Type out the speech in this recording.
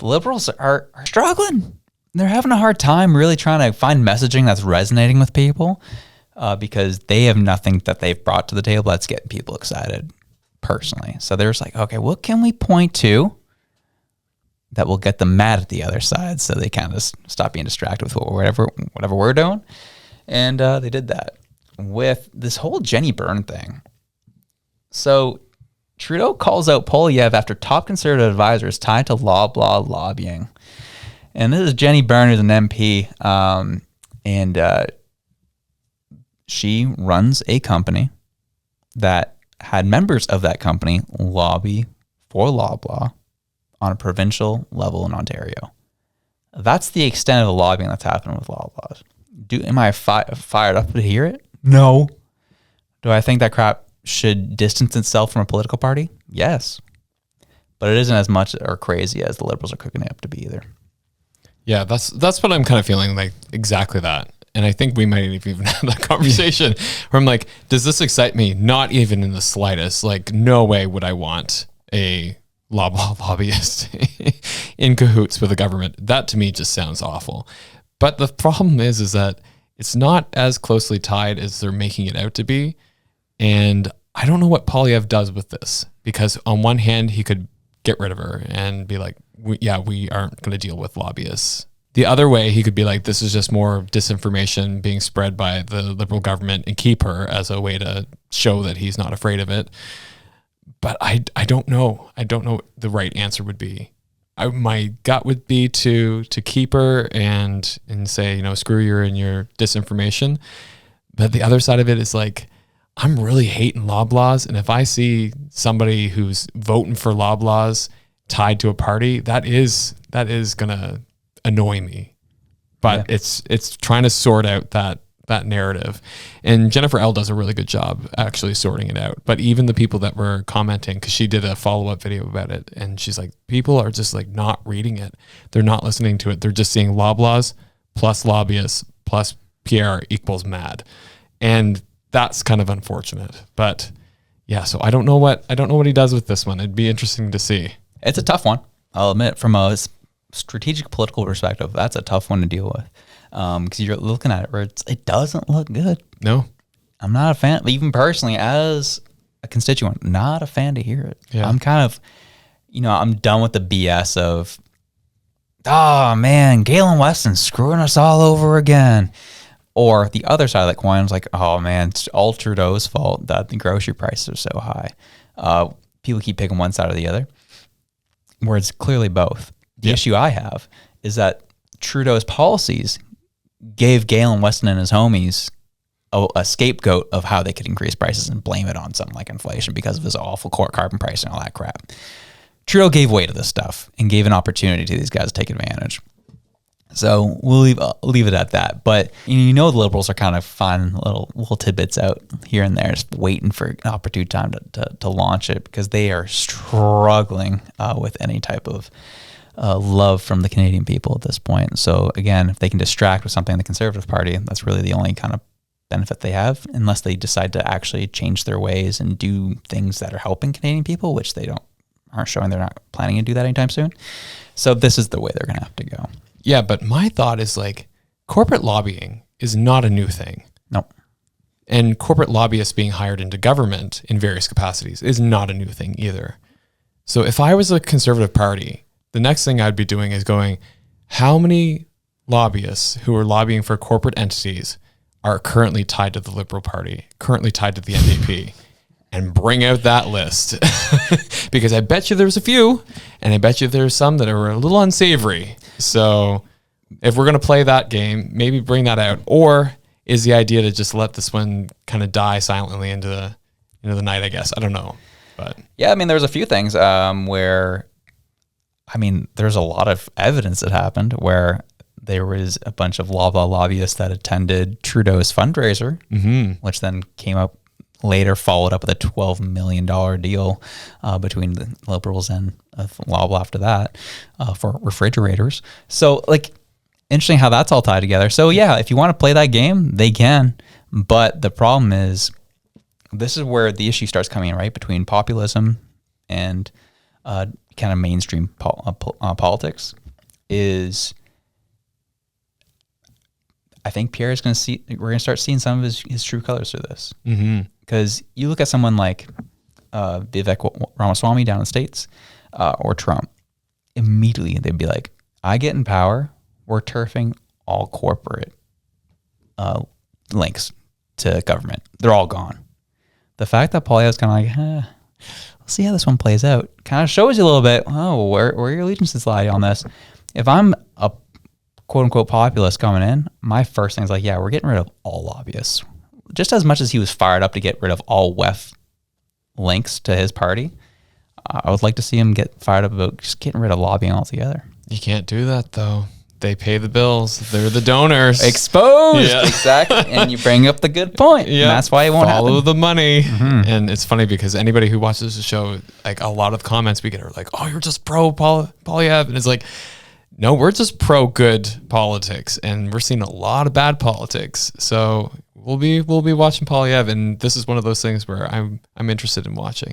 the Liberals are struggling. They're having a hard time really trying to find messaging that's resonating with people because they have nothing that they've brought to the table that's getting people excited personally. So they're just like, okay, what can we point to that will get them mad at the other side so they kind of stop being distracted with whatever we're doing? And they did that with this whole Jenny Byrne thing. So Trudeau calls out Poilievre after top conservative advisors tied to lobbying. And this is Jenny Byrne, who's an MP, and she runs a company that had members of that company lobby for Loblaw on a provincial level in Ontario. That's the extent of the lobbying that's happening with Loblaws. Am I fired up to hear it? No. Do I think that crap should distance itself from a political party? Yes. But it isn't as much or crazy as the Liberals are cooking it up to be either. Yeah, that's what I'm kind of feeling, like exactly that. And I think we might have even had that conversation where I'm like, does this excite me? Not even in the slightest. Like, no way would I want a lobbyist in cahoots with the government. That to me just sounds awful. But the problem is that it's not as closely tied as they're making it out to be. And I don't know what Poilievre does with this, because on one hand, he could get rid of her and be like, we aren't going to deal with lobbyists. The other way, he could be like, this is just more disinformation being spread by the Liberal government and keep her as a way to show that he's not afraid of it. But I don't know. I don't know what the right answer would be. My gut would be to keep her and say, screw you and your disinformation. But the other side of it is like, I'm really hating Loblaws. And if I see somebody who's voting for Loblaws tied to a party, that is going to annoy me. But yeah, it's trying to sort out that narrative. And Jennifer L does a really good job actually sorting it out. But even the people that were commenting, because she did a follow-up video about it, and she's like, people are just like not reading it. They're not listening to it. They're just seeing Loblaws plus lobbyists plus Pierre equals mad. And that's kind of unfortunate. But yeah, so I don't know what he does with this one. It'd be interesting to see. It's a tough one, I'll admit. From a strategic political perspective, that's a tough one to deal with. Because you're looking at it where it doesn't look good. No. I'm not a fan, even personally, as a constituent, not a fan to hear it. Yeah. I'm kind of, I'm done with the BS of, oh man, Galen Weston's screwing us all over again. Or the other side of that coin is like, oh man, it's all Trudeau's fault that the grocery prices are so high. People keep picking one side or the other, where it's clearly both. The issue I have is that Trudeau's policies gave Galen Weston and his homies a scapegoat of how they could increase prices and blame it on something like inflation because of his awful carbon price and all that crap. Trudeau gave way to this stuff and gave an opportunity to these guys to take advantage. So we'll leave it at that. But the Liberals are kind of finding little tidbits out here and there, just waiting for an opportune time to launch it, because they are struggling with any type of love from the Canadian people at this point. So again, if they can distract with something in the Conservative Party, that's really the only kind of benefit they have, unless they decide to actually change their ways and do things that are helping Canadian people, which they aren't showing they're not planning to do that anytime soon. So this is the way they're going to have to go. Yeah, but my thought is like, corporate lobbying is not a new thing. No. And corporate lobbyists being hired into government in various capacities is not a new thing either. So if I was a Conservative Party, the next thing I'd be doing is going, how many lobbyists who are lobbying for corporate entities are currently tied to the Liberal Party, currently tied to the NDP, and bring out that list. Because I bet you there's a few, and I bet you there's some that are a little unsavory. So if we're going to play that game, maybe bring that out. Or is the idea to just let this one kind of die silently into the night, I guess. I don't know. But yeah, there's a few things where, there's a lot of evidence that happened where there was a bunch of Loblaw lobbyists that attended Trudeau's fundraiser, which then came up later, followed up with a $12 million deal between the Liberals and Loblaw after that for refrigerators. So, interesting how that's all tied together. So, yeah, if you want to play that game, they can. But the problem is, this is where the issue starts coming in, right, between populism and kind of mainstream politics is, I think Pierre is going to see, we're going to start seeing some of his true colors through this. Because you look at someone like Vivek Ramaswamy down in the States, or Trump, immediately they'd be like, I get in power, we're turfing all corporate links to government. They're all gone. The fact that Poilievre's kind of like, let's see how this one plays out, kind of shows you a little bit, where your allegiances lie on this. If I'm a quote unquote populist coming in, my first thing is like, yeah, we're getting rid of all lobbyists. Just as much as he was fired up to get rid of all WEF links to his party, I would like to see him get fired up about just getting rid of lobbying altogether. You can't do that though. They pay the bills. They're the donors. Exposed. Yeah. Exactly. And you bring up the good point. Yeah. And that's why it won't follow happen. the money. And it's funny because anybody who watches the show, like a lot of the comments we get are like, oh, you're just pro Poilievre. And it's like, no, we're just pro good politics. And we're seeing a lot of bad politics. So we'll be watching Poilievre. And this is one of those things where I'm interested in watching.